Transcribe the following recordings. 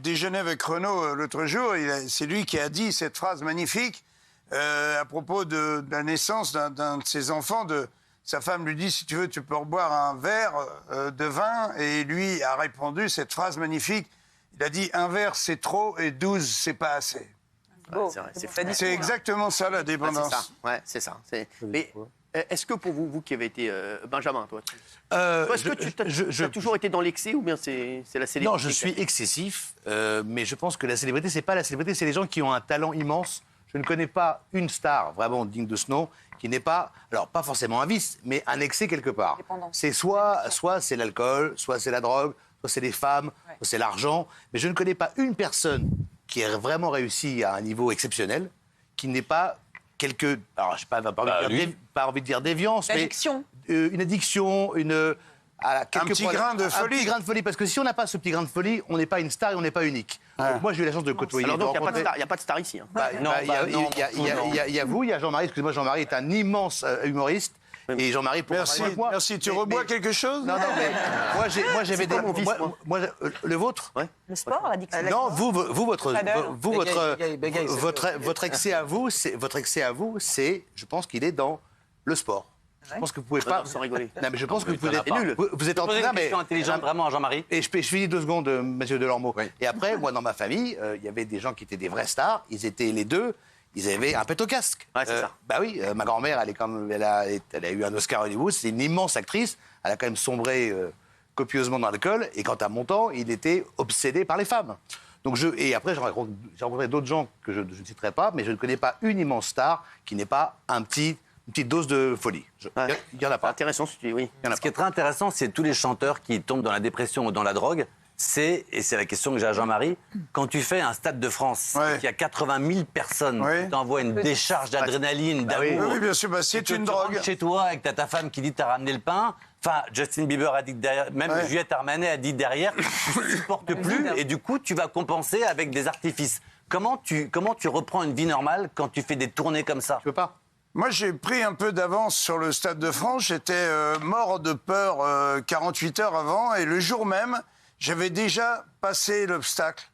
déjeuné avec Renaud l'autre jour. C'est lui qui a dit cette phrase magnifique à propos de la naissance d'un de ses enfants. Sa femme lui dit, si tu veux, tu peux reboire un verre de vin. Et lui a répondu cette phrase magnifique. Il a dit, un verre, c'est trop, et 12, c'est pas assez. Oh, c'est exactement ça, la dépendance. C'est ça. Mais est-ce que pour vous qui avez été... Benjamin, toi, est-ce que tu as toujours été dans l'excès ou bien c'est la célébrité? Non, je suis excessif, mais je pense que la célébrité, c'est pas la célébrité, c'est les gens qui ont un talent immense. Je ne connais pas une star vraiment digne de ce nom qui n'est pas, alors pas forcément un vice, mais un excès quelque part. C'est soit c'est l'alcool, soit c'est la drogue, soit c'est les femmes, soit c'est l'argent. Mais je ne connais pas une personne qui a vraiment réussi à un niveau exceptionnel, qui n'est pas quelque, alors je n'ai pas envie de dire déviance, mais une addiction, un petit grain de folie. Un petit grain de folie, parce que si on n'a pas ce petit grain de folie, on n'est pas une star et on n'est pas unique. Donc moi, j'ai eu la chance de côtoyer. Alors donc, il n'y a pas de star ici. Il y a vous, il y a Jean-Marie. Excusez-moi, Jean-Marie est un immense humoriste. Et Jean-Marie, pour merci. Tu rebois quelque chose? Non, mais moi, j'avais des... Le vôtre? Le sport, l'addiction? Non, votre excès à vous, c'est, je pense qu'il est dans le sport. Je pense que vous pouvez pas. Sans rigoler. Non, mais je pense que vous pouvez. Nul. Vous êtes en train de. Une question intelligente vraiment à Jean-Marie. Et je finis 2 secondes, monsieur Delormeau. Oui. Et après, moi, dans ma famille, il y avait des gens qui étaient des vrais stars. Ils étaient les deux. Ils avaient un pet au casque. Ouais, c'est ça. Bah oui, ma grand-mère, elle a eu un Oscar Hollywood. C'est une immense actrice. Elle a quand même sombré copieusement dans l'alcool. Et quant à mon temps, il était obsédé par les femmes. Donc et après, j'ai rencontré d'autres gens que je ne citerai pas, mais je ne connais pas une immense star qui n'ait pas une petite dose de folie. Il n'y en a pas. Intéressant, ce que tu dis, oui. Ce qui est très intéressant, c'est tous les chanteurs qui tombent dans la dépression ou dans la drogue. Et c'est la question que j'ai à Jean-Marie, quand tu fais un Stade de France, il y a 80 000 personnes, tu t'envoies une décharge d'adrénaline, d'amour. Oui, bien sûr, c'est une drogue. Chez toi, et que t'as ta femme qui dit t'as ramené le pain. Enfin, Justin Bieber a dit que derrière, même Juliette Armanet a dit derrière, tu ne supportes plus, et du coup, tu vas compenser avec des artifices. Comment tu reprends une vie normale quand tu fais des tournées comme ça? Tu peux pas. Moi, j'ai pris un peu d'avance sur le Stade de France. J'étais mort de peur 48 heures avant. Et le jour même, j'avais déjà passé l'obstacle.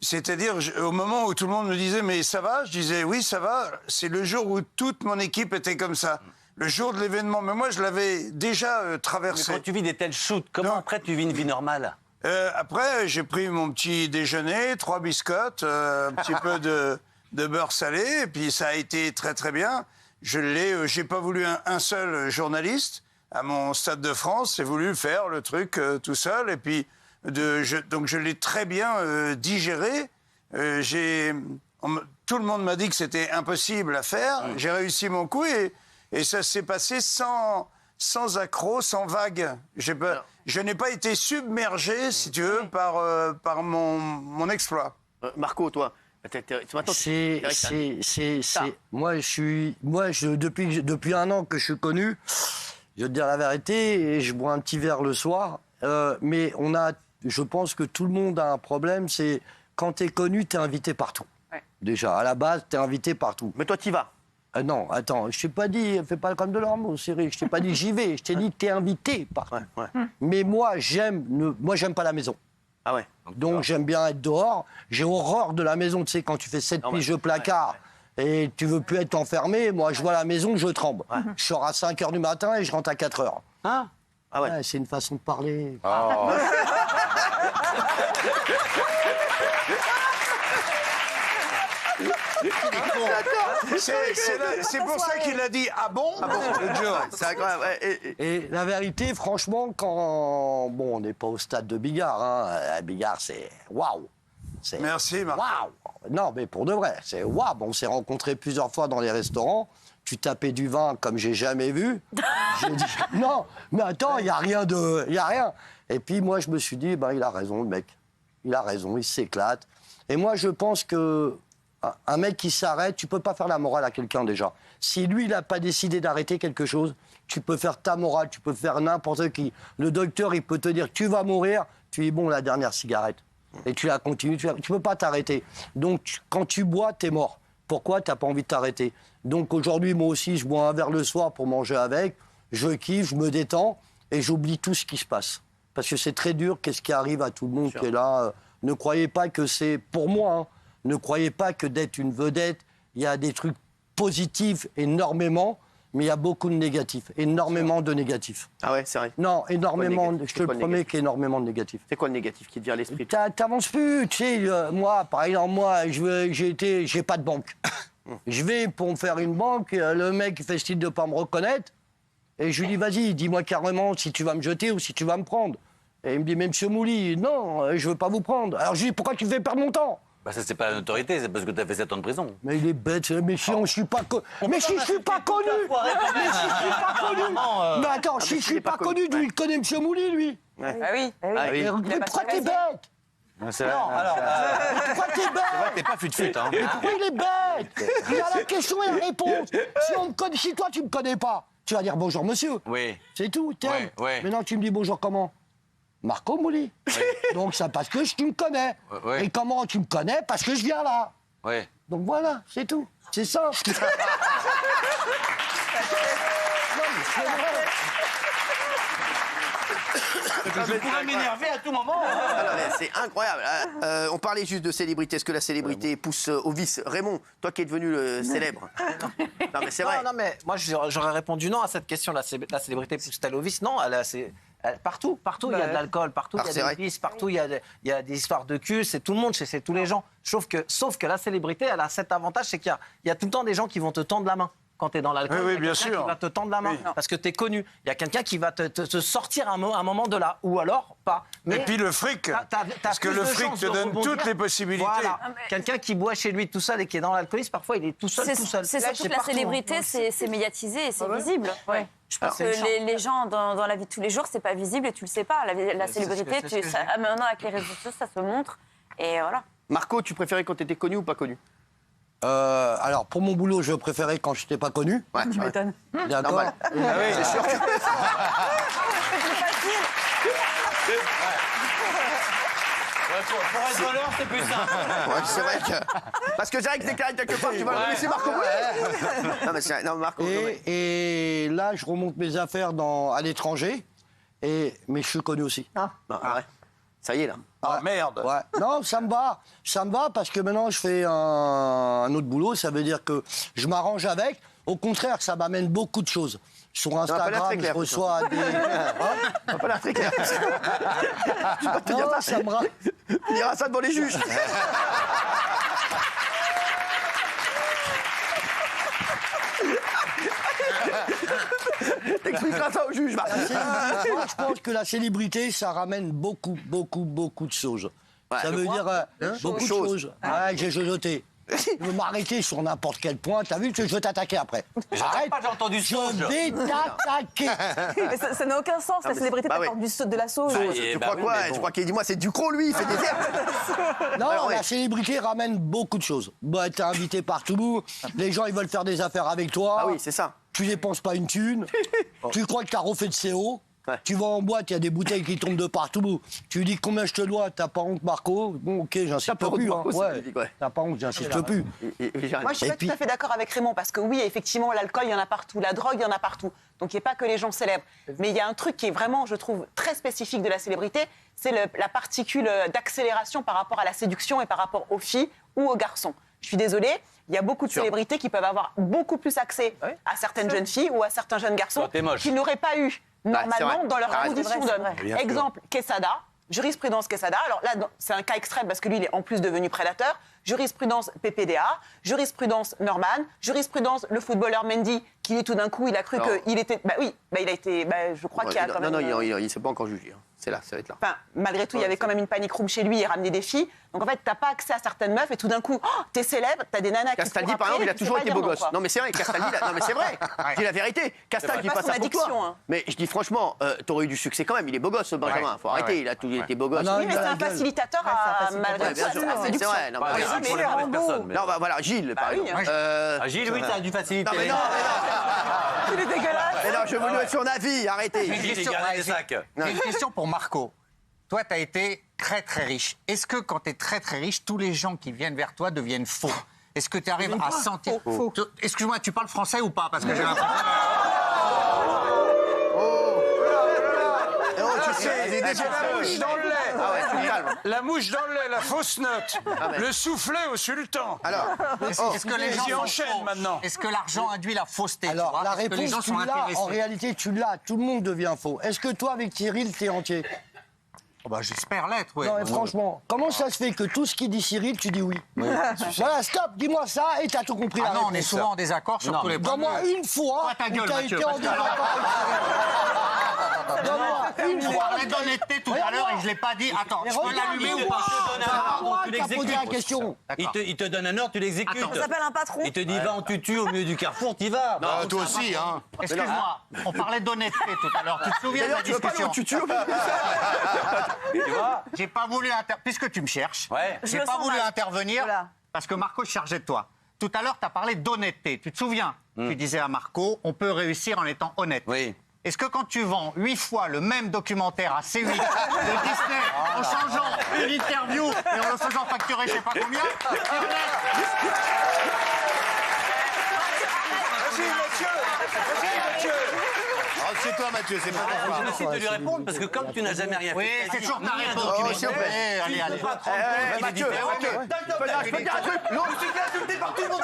C'est-à-dire, au moment où tout le monde me disait « Mais ça va ?» Je disais « Oui, ça va. » C'est le jour où toute mon équipe était comme ça. Le jour de l'événement. Mais moi, je l'avais déjà traversé. Mais quand tu vis des tels shoots, comment après tu vis une vie normale? Après, j'ai pris mon petit déjeuner, 3 biscottes, un petit peu de beurre salé. Et puis, ça a été très, très bien. J'ai pas voulu un seul journaliste à mon Stade de France. J'ai voulu faire le truc tout seul. Et puis, donc je l'ai très bien digéré. Tout le monde m'a dit que c'était impossible à faire. J'ai réussi mon coup et ça s'est passé sans accroc, sans vague. Je n'ai pas été submergé, si tu veux, par mon exploit. Marco, toi? Depuis un an que je suis connu, je vais te dire la vérité, et je bois un petit verre le soir, mais je pense que tout le monde a un problème, c'est quand t'es connu, t'es invité partout. Ouais. Déjà, à la base, t'es invité partout. Mais toi, t'y vas? Non, attends, je t'ai pas dit, fais pas comme Delormeau, Cyril, je t'ai pas dit j'y vais, je t'ai dit t'es invité partout. Mais moi, j'aime pas la maison. Ah ouais. Donc j'aime bien être dehors. J'ai horreur de la maison, tu sais, quand tu fais 7 piges de placard et tu veux plus être enfermé, moi je vois la maison, je tremble. Je sors à 5h du matin et je rentre à 4h. Hein? Ah ouais. C'est une façon de parler. Oh. C'est pour ça qu'il a dit « Ah bon ?» C'est incroyable. Et la vérité, franchement, quand... Bon, on n'est pas au stade de Bigard, hein. À Bigard, c'est waouh. Merci, Marc. Waouh. Non, mais pour de vrai, c'est waouh. On s'est rencontrés plusieurs fois dans les restaurants. Tu tapais du vin comme j'ai jamais vu. J'ai dit « Non, mais attends, il n'y a rien de... Il y a rien. » Et puis moi, je me suis dit, il a raison, le mec. Il a raison, il s'éclate. Et moi, je pense que un mec qui s'arrête, tu peux pas faire la morale à quelqu'un déjà. Si lui, il n'a pas décidé d'arrêter quelque chose, tu peux faire ta morale, tu peux faire n'importe qui. Le docteur, il peut te dire, tu vas mourir, tu dis, bon, la dernière cigarette. Et tu la continues, tu peux pas t'arrêter. Donc, quand tu bois, t'es mort. Pourquoi t'as pas envie de t'arrêter? Donc, aujourd'hui, moi aussi, je bois un verre le soir pour manger avec. Je kiffe, je me détends et j'oublie tout ce qui se passe. Parce que c'est très dur, qu'est-ce qui arrive à tout le monde qui est là. Ne croyez pas que c'est, pour moi, hein, ne croyez pas que d'être une vedette, il y a des trucs positifs énormément, mais il y a beaucoup de négatifs, énormément de négatifs. Ah ouais, c'est vrai. Non, énormément, je te le promets qu'il y a énormément de négatifs. C'est quoi le négatif qui te vient à l'esprit? T'avances plus, tu sais, moi, par exemple, j'ai pas de banque. Je vais pour me faire une banque, le mec fait style de pas me reconnaître, et je lui dis, vas-y, dis-moi carrément si tu vas me jeter ou si tu vas me prendre. Et il me dit, mais monsieur Mouli, non, je veux pas vous prendre. Alors je lui dis, pourquoi tu me fais perdre mon temps? Bah ça, c'est pas la notoriété, c'est parce que tu as fait 7 ans de prison. Mais il est bête, mais si je suis pas connu. Mais si je suis pas connu. Mais si je suis pas connu. Mais attends, si je suis pas connu, d'où il connaît monsieur Mouli, lui? Ah oui. Mais pourquoi t'es bête? C'est vrai. Alors, Pourquoi t'es bête? t'es pas fut-fut, hein. Mais pourquoi il est bête? Il a la question et la réponse. Si toi tu me connais pas, tu vas dire bonjour monsieur. Oui. C'est tout, t'aimes. Oui. Maintenant tu me dis bonjour comment? Marco Mouli. Donc ça parce que tu me connais. Oui. Et comment tu me connais? Parce que je viens là. Oui. Donc voilà, c'est tout. C'est ça. Non, mais c'est vrai. Je pourrais m'énerver à tout moment. C'est incroyable. On parlait juste de célébrité. Est-ce que la célébrité pousse au vice? Raymond, toi qui es devenu le célèbre. Non, mais c'est vrai. Non, mais moi, j'aurais répondu non à cette question. La célébrité pousse-t-elle au vice? Non, partout il y a de l'alcool, partout il y a des vices, partout il y a des histoires de cul, c'est tout le monde, c'est tous les gens. Sauf que la célébrité, elle a cet avantage, c'est qu'il y a tout le temps des gens qui vont te tendre la main. Quand tu es dans l'alcool, Oui, il y a bien quelqu'un sûr. qui va te tendre la main parce que tu es connu. Il y a quelqu'un qui va te sortir un moment de là, ou alors pas. Et puis le fric, parce que le fric te donne toutes les possibilités. Voilà. Quelqu'un qui boit chez lui tout seul et qui est dans l'alcoolisme, parfois il est tout seul. C'est surtout que la célébrité, c'est médiatisé et c'est visible. Ouais. Je pense que les gens, dans la vie de tous les jours, c'est pas visible et tu le sais pas. La célébrité, maintenant avec les réseaux sociaux, ça se montre. Et voilà. Marco, tu préférais quand tu étais connu ou pas connu? Alors, pour mon boulot, je préférais quand je n'étais pas connu. Ouais, Tu m'étonnes. D'accord. normal. C'est sûr que... Pour être voleur, c'est plus simple. Ouais, c'est vrai que... Parce que Jarek déclare quelque part, tu vas le laisser Marco. Non, mais c'est... Non, Marco... Et là, je remonte mes affaires à l'étranger, mais je suis connu aussi. Non, ouais. Ça y est, là. Ah merde. Ouais. Non, ça me va parce que maintenant je fais un autre boulot, ça veut dire que je m'arrange avec. Au contraire, ça m'amène beaucoup de choses. Sur Instagram, je reçois des... Ça pas l'air très clair. Je vais pas te dire Non, ça. ça me ra- On dira ça devant les juges. T'expliqueras ça au juge, Marc. Moi, je pense que la célébrité, ça ramène beaucoup de choses. Ouais, Ça veut dire beaucoup de choses. Ouais, j'ai jojoté. Tu veux m'arrêter sur n'importe quel point, t'as vu que je vais t'attaquer après. Arrête, J'ai entendu je sauge. vais t'attaquer. Mais ça n'a aucun sens, la célébrité bah oui. t'apporte de la sauce. Tu crois quoi? Je crois qu'il dit, moi, c'est Ducrot, lui, il fait des herbes. Non, ouais. la célébrité ramène beaucoup de choses. Bah, t'es invité partout, les gens ils veulent faire des affaires avec toi. Ah oui, c'est ça. Tu dépenses pas une thune, tu crois que t'as refait de CO, Ouais. tu vas en boîte, il y a des bouteilles qui tombent de partout. Tu lui dis combien je te dois, t'as pas honte Marco? Bon ok, j'insiste T'as pas honte, plus. Marco, c'est Ouais. magnifique, ouais. T'as pas honte, j'insiste plus. Moi, je suis pas tout à fait d'accord avec Raymond, parce que oui, effectivement, l'alcool, il y en a partout, la drogue, il y en a partout. Donc, il n'y a pas que les gens célèbres. Mais il y a un truc qui est vraiment, je trouve, très spécifique de la célébrité, c'est la particule d'accélération par rapport à la séduction et par rapport aux filles ou aux garçons. Je suis désolée, il y a beaucoup de célébrités qui peuvent avoir beaucoup plus accès à certaines jeunes filles ou à certains jeunes garçons Toi, t'es moche. qu'ils n'auraient pas eu normalement vrai. dans leur Ah, condition c'est vrai, d'homme. Bien sûr. Exemple, Quesada. Jurisprudence Quesada, alors là, c'est un cas extrême parce que lui, il est en plus devenu prédateur. Jurisprudence PPDA, jurisprudence Norman, jurisprudence le footballeur Mendy, qui tout d'un coup, il a cru qu'il était... Bah oui, bah, il a été... Bah, je crois qu'il y a quand même... Non, il ne s'est pas encore jugé. Hein. C'est là, ça va être là. Enfin, malgré tout, il y avait quand même une panic room chez lui, il ramenait des filles. Donc en fait, t'as pas accès à certaines meufs et tout d'un coup, t'es célèbre, t'as des nanas Castaldi, qui par exemple, il a toujours été beau gosse. Non, mais c'est vrai, Castaldi, non, mais c'est vrai. Je dis la vérité. Castaldi, je dis pas pas son ça pour toi. addiction, hein. Mais je dis franchement, t'aurais eu du succès quand même. Il est beau gosse, ce Benjamin. Faut arrêter. Il a toujours été beau gosse. Ah non, Oui, mais il a c'est la un gueule. facilitateur malgré tout bien à sûr. la C'est séduction. vrai. Non, Pas mais- les autres, pour les mais mauvaises Rambo. personnes. Non, bah voilà, Gilles, par oui, exemple. Ah, Gilles, oui, t'as du facilité. Non, mais non, Il est dégueulasse. mais non, je veux lui son avis. Arrêtez. Gilles, il garde des sacs. J'ai une question pour Marco. Toi, tu as été très très riche. Est-ce que quand tu es très très riche, tous les gens qui viennent vers toi deviennent faux? Est-ce que tu arrives à sentir... Excuse-moi, tu parles français ou pas? Parce que j'ai l'impression... Oh, tu c'est la mouche dans le lait. Ah ouais, tu te calmes. La mouche dans le lait, la fausse note. Le soufflet au sultan. Alors, Est-ce que les gens J'y sont enchaîne faux maintenant. Est-ce que l'argent induit la fausseté tu Alors, vois la Est-ce que les gens réponse, tu sont l'as. intéressés En réalité, tu l'as. Tout le monde devient faux. Est-ce que toi, avec Cyril, t'es entier? Oh bah, j'espère l'être, oui. Non, mais franchement, comment ça se fait que tout ce qu'il dit Cyril, tu dis oui? Voilà, stop, dis-moi ça et t'as tout compris. Ah la non, on est réponse. souvent en désaccord sur tous les points. Donne-moi une fois Toi, ta où gueule, t'as Mathieu, été en parce que- désaccord avec Donne-moi une Tu fois. parlais d'honnêteté tout à l'heure et je l'ai pas dit. Attends, je peux l'allumer ou pas Moi, tu t'as posé la l'exécutes. question. Il te donne un ordre, tu l'exécutes. Ça s'appelle un patron. Il te dit va en tutu au milieu du carrefour, t'y vas. Ah, toi aussi, hein. Excuse-moi, on parlait d'honnêteté tout à l'heure. Tu te souviens de la d'ailleurs, tu veux pas aller discussion au tutu Tu vois. J'ai pas voulu puisque tu me cherches, Ouais. j'ai me pas sens voulu mal. intervenir Voilà. parce que Marco se chargeait de toi. Tout à l'heure, tu as parlé d'honnêteté. Tu te souviens Tu disais à Marco, on peut réussir en étant honnête. Oui. Est-ce que quand tu vends 8 fois le même documentaire à C8 de Disney en changeant une interview et en le faisant facturer je sais pas combien, c'est honnête? Vas-y, Mathieu. Vas-y, Mathieu. Ah, c'est toi, Mathieu, c'est pas Je toi. vais essayer de lui répondre parce que comme tu n'as jamais rien fait. Oui, c'est toujours ta réponse. Oh, s'il vous plaît. Allez, allez. Tu peux pas te rendre compte qu'il est Mathieu, différent. Mathieu, je peux dire un truc. L'autre, Je suis insulté par tout le monde.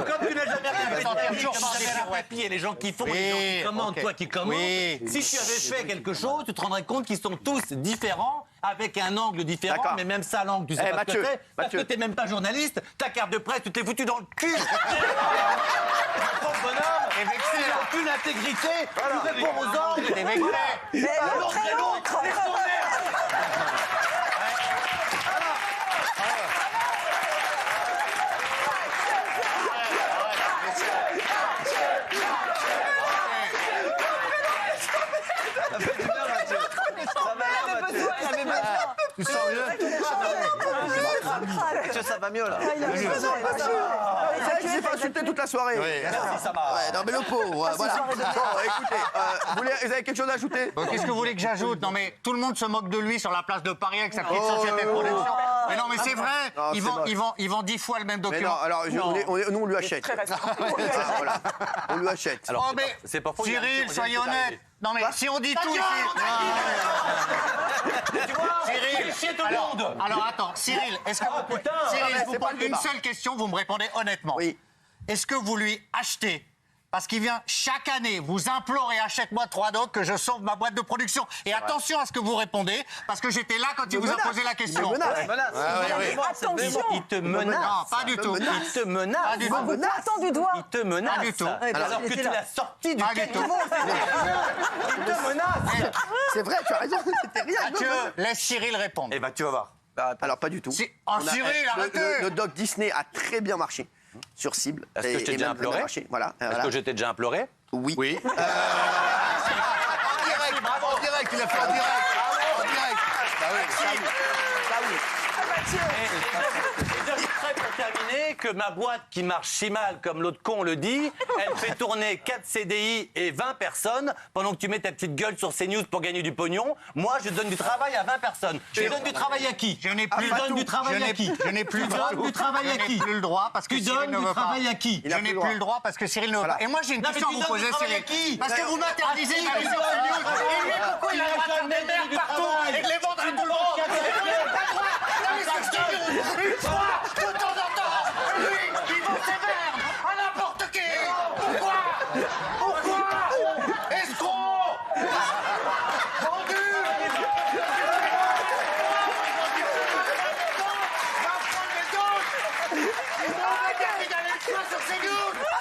Comme tu n'as jamais rien fait, Sentir tu toujours as par des jamais un pirouettes. papier, les gens qui font, Oui, les gens qui commandent, ok. toi qui commandes. Oui. Si tu avais fait quelque chose, tu te rendrais compte qu'ils sont tous différents, avec un angle différent, D'accord. mais même ça, l'angle, tu sais Eh, pas Mathieu, ce que c'est, parce Mathieu. que t'es même pas journaliste, ta carte de presse, tu t'es foutu dans le cul. Pauvre bonhomme, Et vexé, tu là. n'as aucune intégrité, tu réponds aux angles. T'es vexé. L'autre et l'autre, laisse ton merde. tu sens mieux. Ça va mieux, là. Tu s'est pas insulté toute la soirée. Merci, ça va. Ouais, non, mais le pauvre, voilà. Bon, écoutez, vous avez quelque chose à ajouter? Bon, qu'est-ce que vous voulez que j'ajoute? Non, mais tout le monde se moque de lui sur la place de Paris avec sa petite société de production. Mais non, mais c'est vrai. Non, Ils vendent 10 fois le même Mais document. non, alors, nous, on lui achète. Voilà. On lui achète. Alors, Oh, mais c'est pas faux, il y a un Cyril, petit soyez modèle qui est honnête. Non, mais si on dit tout ici. Tu vois, Cyril, chier tout le monde. alors attends, Cyril, est-ce que vous pouvez... putain. Cyril, Ah, mais je vous c'est pas pose le une débat. seule question, vous me répondez honnêtement. Oui. Est-ce que vous lui achetez? Parce qu'il vient chaque année vous implorer, achète-moi 3 docs que je sauve ma boîte de production. Et attention à ce que vous répondez, parce que j'étais là quand il vous a posé la question. Attention. Il te menace. Non, pas du tout. Il te menace. Pas du tout. Vous pointons du doigt. Il te menace. Pas du tout. Alors que tu l'as sorti du Pas du caniveau. tout. Il te menace. C'est vrai, tu as raison. C'était rien. Mathieu, laisse Cyril répondre. Eh ben, tu vas voir. Alors, pas du tout. Oh, On a- Cyril, arrêtez. le doc Disney a très bien marché sur cible. Est-ce que je t'ai Et déjà même imploré marché. Voilà. Est-ce que je t'ai déjà imploré? Oui. Oui. En direct, bravo, en direct, il a fait en direct. En direct. Bah oui. Je dirais pour terminer que ma boîte qui marche si mal, comme l'autre con le dit, elle fait tourner 4 CDI et 20 personnes pendant que tu mets ta petite gueule sur CNews pour gagner du pognon. Moi, je donne du travail à 20 personnes. Je donne du travail à qui? Je n'ai plus Tu donnes du travail à qui? Je n'ai plus Tu le droit. donnes du travail à Je n'ai qui? plus le droit parce que Tu Cyril donnes ne du veut pas. travail à qui? Je n'ai plus le droit parce que Cyril ne veut pas. Et moi, j'ai une Non, mais question à tu vous donnes poser, du travail Cyril. à qui? Parce que vous m'interdisez d'aller sur CNews. Et lui, pourquoi il a le droit de faire des merdes partout et de les vendre à tout le monde? Il n'a pas le droit d'aller sur CNews une fois de temps en temps. Lui, il vend ses merdes à n'importe qui. Pourquoi? Escroc! Vendu!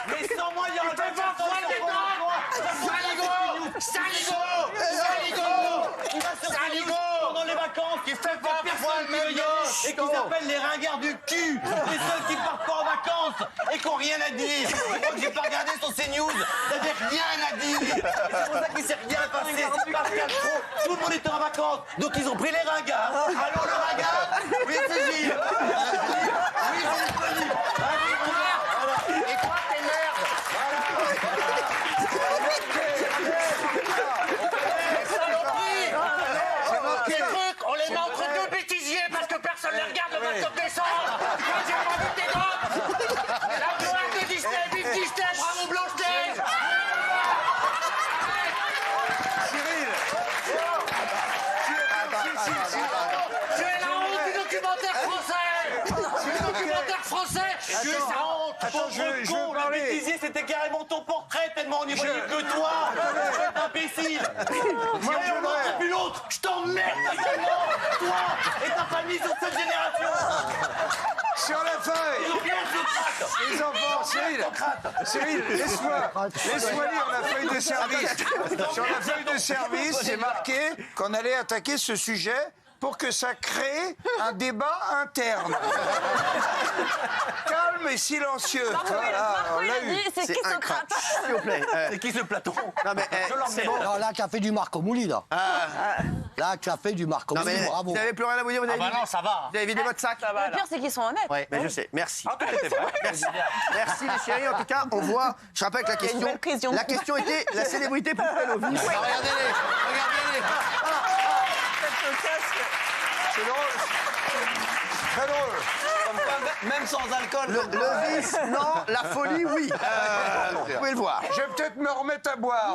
Mais sans moi, il y aura pas de pendant les vacances, Qui fait 20 fois le même gosse. et qu'ils appellent les ringards du cul, les seuls qui partent pas en vacances et qui n'ont rien à dire. Je crois que j'ai pas regardé sur CNews, t'avais rien à dire. Et c'est pour ça qu'il s'est rien passé. Pascal Pro, tout le monde était en vacances, donc ils ont pris les ringards. Allô le ringard? Oui, c'est Gilles. Oui, c'est Gilles. Et toi, t'es merde! Ces trucs, on les met entre deux bêtisiers parce que personne ne les regarde le 29 décembre! Moi, j'ai pas vu tes drogues! La gloire de Disney, vive Disney, bravo Blanche-Neige! Attends, je veux Le parler. bêtisier, c'était carrément ton portrait, tellement on y voyait que toi. C'est imbécile. Moi, je l'autre voudrais- et puis l'autre. Je t'emmerde également. Toi et ta famille sur cette génération. Sur la feuille. Les enfants, Cyril, laisse-moi lire la feuille de service. Sur la feuille de service, c'est marqué qu'on allait attaquer ce sujet pour que ça crée un débat interne. Calme et silencieux. Voilà, on l'a eu. C'est qui Socrate? S'il vous plaît. C'est qui ce platon? Non, mais c'est bon. Non, là, tu as fait du Marco Mouli, là. Là, tu as fait du Marco Non, Mouli, mais bravo. vous n'avez plus rien à vous dire, vous avez, non, ça va. vous avez vidé votre sac. Le pire, c'est qu'ils sont honnêtes. Mais je sais, merci. Ah, tout était vrai. Merci les chéris, en tout cas, on voit, je rappelle que la y a une question, belle prise de la honte. question était la célébrité pousse-t-elle au vice? Regardez-les. C'est drôle. Très drôle. Même sans alcool. Le vice, non, la folie, oui. Vous pouvez le voir. Je vais peut-être me remettre à boire.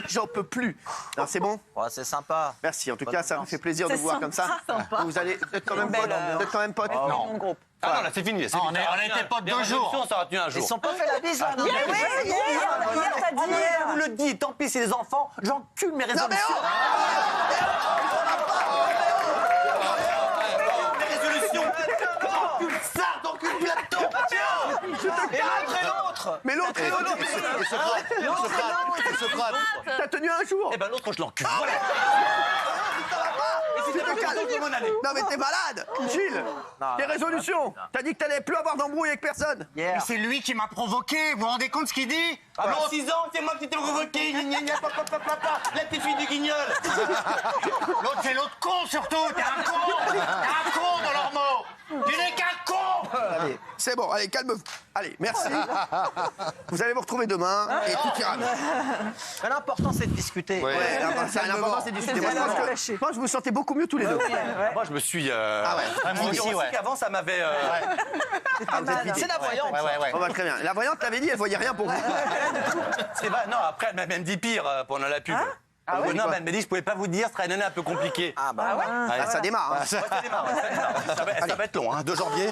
J'en peux plus. Non, c'est bon. Ouais, c'est sympa. Merci, en tout cas, ça me fait plaisir de vous voir comme ça. sympa. Vous allez être quand même potes. Vous êtes quand même potes. Mon groupe. Ah non, là, c'est fini. on était potes 2 jours. Ça a tenu un jour. Ils sont pas fait la bise, là. non Hier, t'as dit. Je vous le dis, tant pis, c'est les enfants, j'encule mes résolutions. Résolution. T'encules ça, t'encules Platon. Tiens. Et l'autre et l'autre. Mais l'autre et l'autre. Socrate. T'as tenu un jour. Eh ben l'autre, je l'encule. Voilà. Et si t'es calme. Non mais t'es malade, Gilles. Tes résolutions. T'as dit que t'allais plus avoir d'embrouille avec personne. Hier. C'est lui qui m'a provoqué, vous vous rendez compte ce qu'il dit? Alors 6 ans, c'est moi qui t'ai provoqué. Gna gna papa papa. La petite fille du guignol. L'autre, c'est l'autre con surtout, t'es un con! T'es un con dans leurs mots! Tu n'es qu'un con! C'est bon, allez, calme-vous. Allez, merci. Vous allez vous retrouver demain et tout ira bien. Mais l'important, c'est de discuter. Ouais, l'important c'est de discuter. Moi, je pense que vous vous sentez beaucoup mieux tous les deux. Moi, je me suis. Moi aussi, ouais. Qu'avant, ça m'avait. Ah, vous êtes vidé. C'est la voyante. On va très bien. La voyante t'avait dit, elle voyait rien pour vous. C'est pas. Non, après, elle m'a même dit pire pendant la pub. Non, mais elle m'a dit, je pouvais pas vous dire, ce serait une année un peu compliquée. Ah bah ouais. Ça démarre. hein. Ça démarre, ça va être long, hein, 2 janvier.